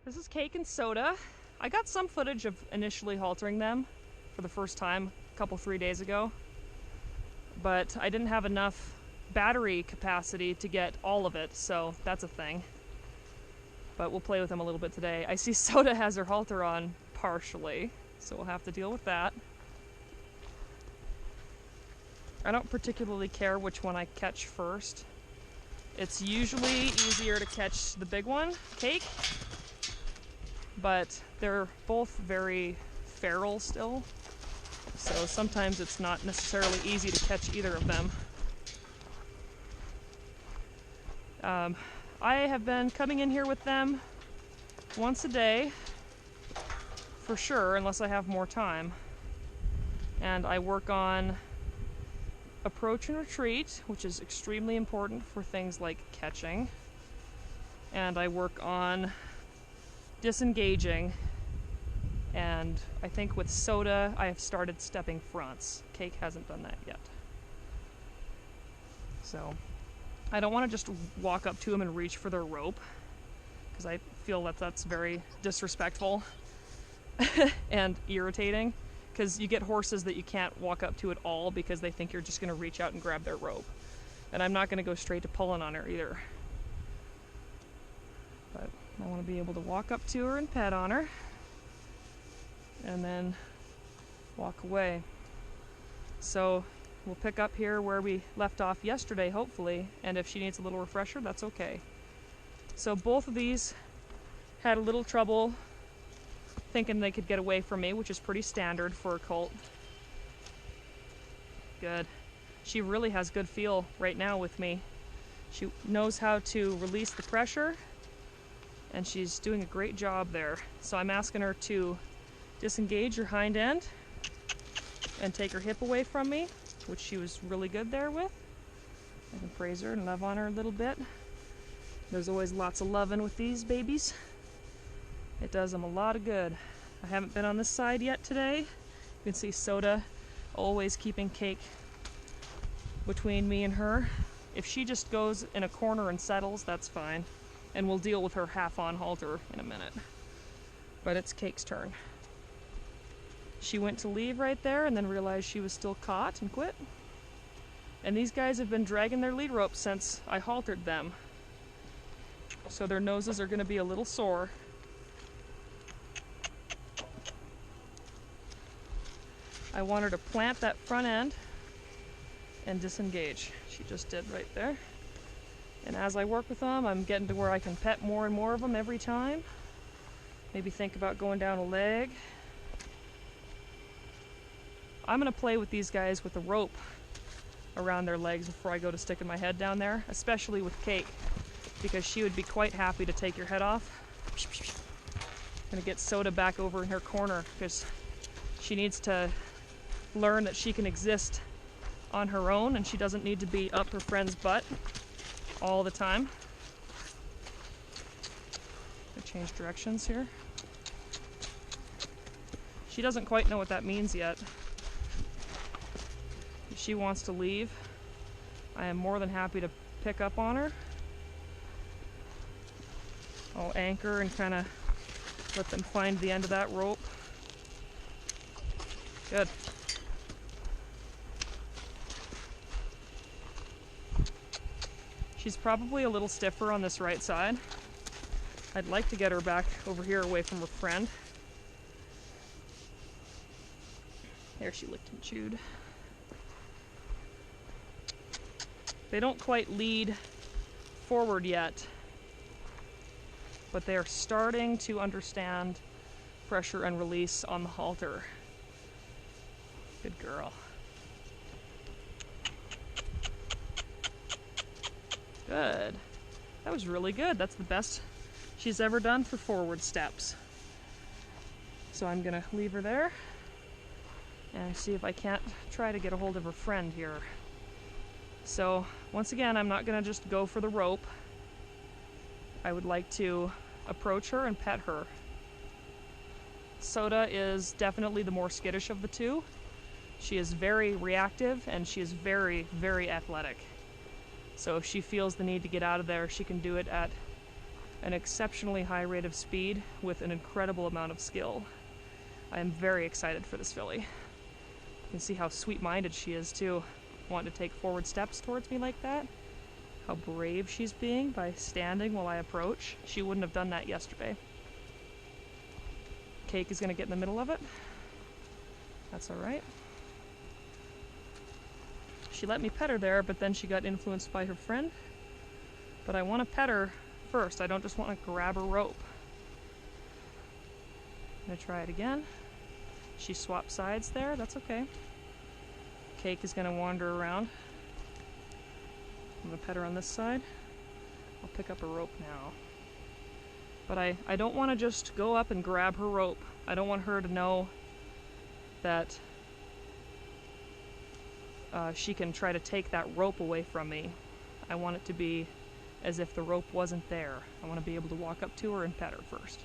This is Cake and Soda. I got some footage of initially haltering them for the first time a couple, 3 days ago, but I didn't have enough battery capacity to get all of it, so that's a thing. But we'll play with them a little bit today. I see Soda has her halter on partially, so we'll have to deal with that. I don't particularly care which one I catch first. It's usually easier to catch the big one, Cake, but they're both very feral still, so sometimes it's not necessarily easy to catch either of them. I have been coming in here with them once a day, for sure, unless I have more time. And I work on approach and retreat, which is extremely important for things like catching. And I work on disengaging. And I think with Soda, I have started stepping fronts. Cake hasn't done that yet. So I don't want to just walk up to them and reach for their rope, because I feel that that's very disrespectful and irritating, because you get horses that you can't walk up to at all because they think you're just going to reach out and grab their rope. And I'm not going to go straight to pulling on her either. But I want to be able to walk up to her and pet on her, and then walk away. So we'll pick up here where we left off yesterday, hopefully, and if she needs a little refresher, that's okay. So both of these had a little trouble thinking they could get away from me, which is pretty standard for a colt. Good. She really has good feel right now with me. She knows how to release the pressure, and she's doing a great job there. So I'm asking her to disengage her hind end and take her hip away from me, which she was really good there with. I can praise her and love on her a little bit. There's always lots of loving with these babies. It does them a lot of good. I haven't been on this side yet today. You can see Soda always keeping Cake between me and her. If she just goes in a corner and settles, that's fine. And we'll deal with her half-on halter in a minute. But it's Cake's turn. She went to leave right there and then realized she was still caught and quit. And these guys have been dragging their lead rope since I haltered them. So their noses are going to be a little sore. I want her to plant that front end and disengage. She just did right there. And as I work with them, I'm getting to where I can pet more and more of them every time. Maybe think about going down a leg. I'm going to play with these guys with the rope around their legs before I go to sticking my head down there, especially with Cake, because she would be quite happy to take your head off. I'm going to get Soda back over in her corner because she needs to learn that she can exist on her own and she doesn't need to be up her friend's butt all the time. I change directions here. She doesn't quite know what that means yet. If she wants to leave, I am more than happy to pick up on her. I'll anchor and kind of let them find the end of that rope. Good. She's probably a little stiffer on this right side. I'd like to get her back over here away from her friend. There, she licked and chewed. They don't quite lead forward yet, but they are starting to understand pressure and release on the halter. Good girl. Good. That was really good. That's the best she's ever done for forward steps. So I'm gonna leave her there and see if I can't try to get a hold of her friend here. So once again, I'm not gonna just go for the rope. I would like to approach her and pet her. Soda is definitely the more skittish of the two. She is very reactive and she is very, very athletic. So if she feels the need to get out of there, she can do it at an exceptionally high rate of speed with an incredible amount of skill. I am very excited for this filly. You can see how sweet-minded she is too, wanting to take forward steps towards me like that. How brave she's being by standing while I approach. She wouldn't have done that yesterday. Cake is going to get in the middle of it. That's alright. She let me pet her there, but then she got influenced by her friend. But I want to pet her first. I don't just want to grab her rope. I'm going to try it again. She swapped sides there. That's okay. Cake is going to wander around. I'm going to pet her on this side. I'll pick up a rope now. But I don't want to just go up and grab her rope. I don't want her to know that she can try to take that rope away from me. I want it to be as if the rope wasn't there. I want to be able to walk up to her and pet her first.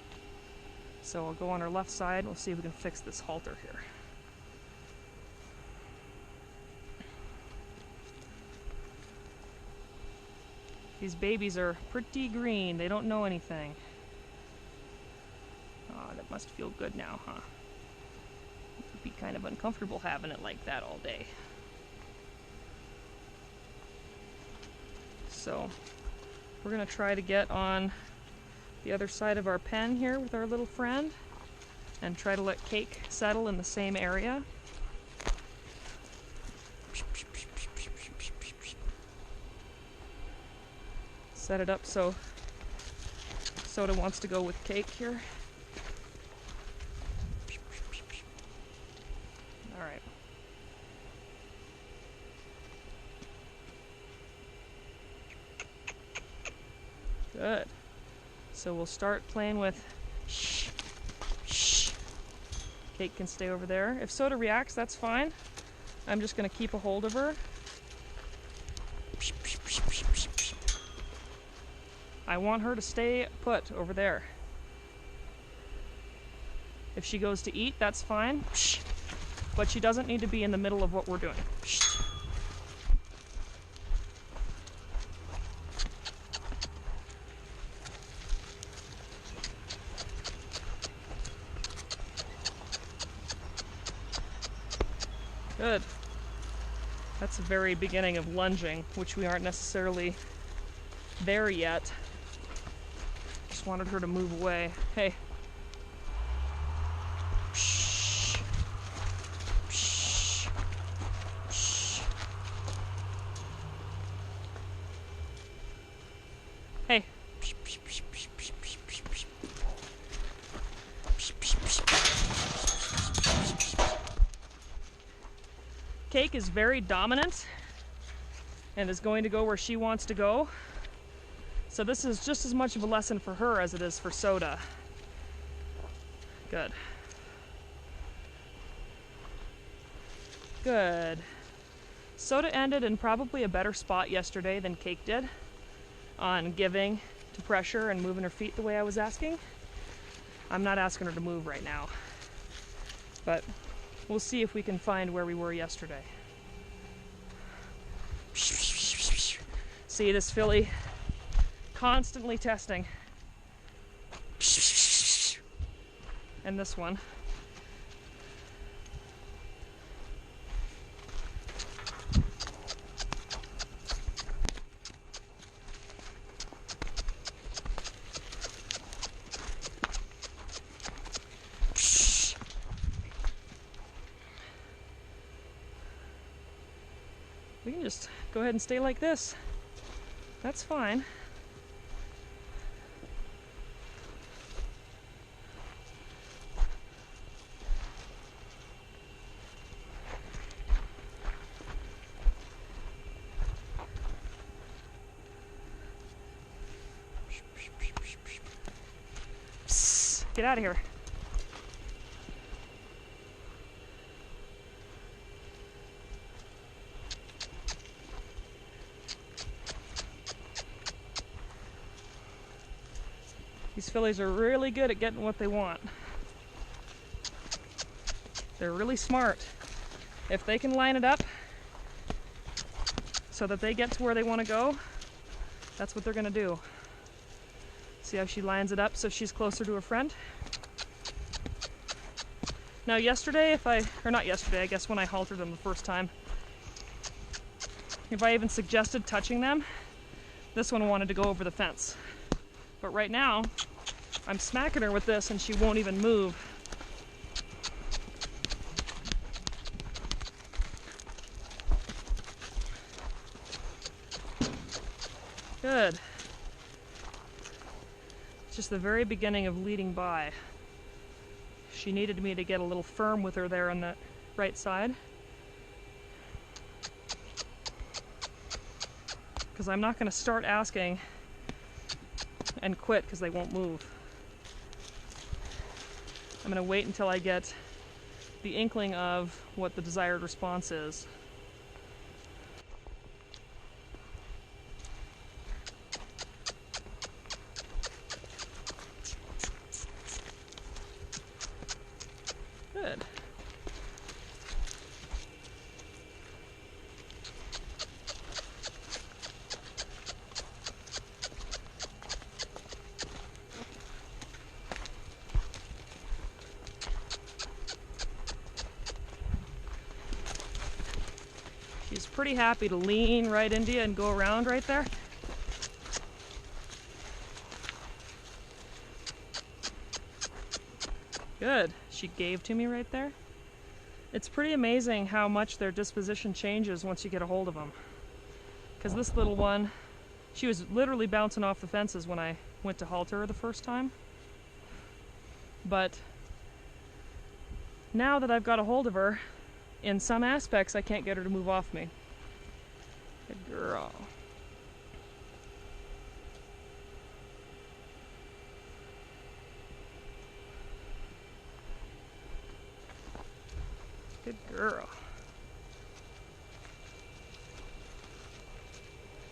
So I'll go on her left side. We'll see if we can fix this halter here. These babies are pretty green. They don't know anything. Oh, that must feel good now, huh? It would be kind of uncomfortable having it like that all day. So we're going to try to get on the other side of our pen here with our little friend and try to let Cake settle in the same area. Set it up so Soda wants to go with Cake here. Alright. Good. So we'll start playing with shh, shh. Cake can stay over there. If Soda reacts, that's fine. I'm just going to keep a hold of her. I want her to stay put over there. If she goes to eat, that's fine. But she doesn't need to be in the middle of what we're doing. Good. That's the very beginning of lunging, which we aren't necessarily there yet. Just wanted her to move away. Hey. Shh. Shh. Shh. Hey. Cake is very dominant and is going to go where she wants to go. So this is just as much of a lesson for her as it is for Soda. Good. Good. Soda ended in probably a better spot yesterday than Cake did on giving to pressure and moving her feet the way I was asking. I'm not asking her to move right now, but we'll see if we can find where we were yesterday. See this filly constantly testing. And this one. We can just go ahead and stay like this. That's fine. Psst, get out of here. These fillies are really good at getting what they want. They're really smart. If they can line it up so that they get to where they want to go, that's what they're going to do. See how she lines it up so she's closer to her friend? Now yesterday, not yesterday, I guess when I haltered them the first time, if I even suggested touching them, this one wanted to go over the fence. But right now, I'm smacking her with this and she won't even move. Good. It's just the very beginning of leading by. She needed me to get a little firm with her there on the right side. Because I'm not going to start asking and quit because they won't move. I'm going to wait until I get the inkling of what the desired response is. Good. She's pretty happy to lean right into you and go around right there. Good. She gave to me right there. It's pretty amazing how much their disposition changes once you get a hold of them. Because this little one, she was literally bouncing off the fences when I went to halter her the first time. But now that I've got a hold of her, in some aspects I can't get her to move off me. Good girl. Good girl.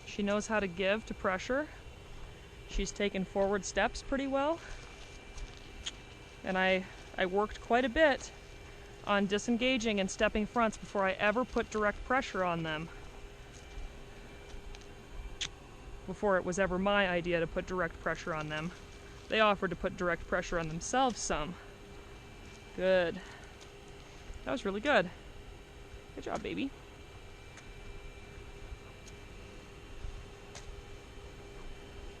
She knows how to give to pressure. She's taken forward steps pretty well. And I worked quite a bit on disengaging and stepping fronts before I ever put direct pressure on them. Before it was ever my idea to put direct pressure on them. They offered to put direct pressure on themselves some. Good. That was really good. Good job, baby.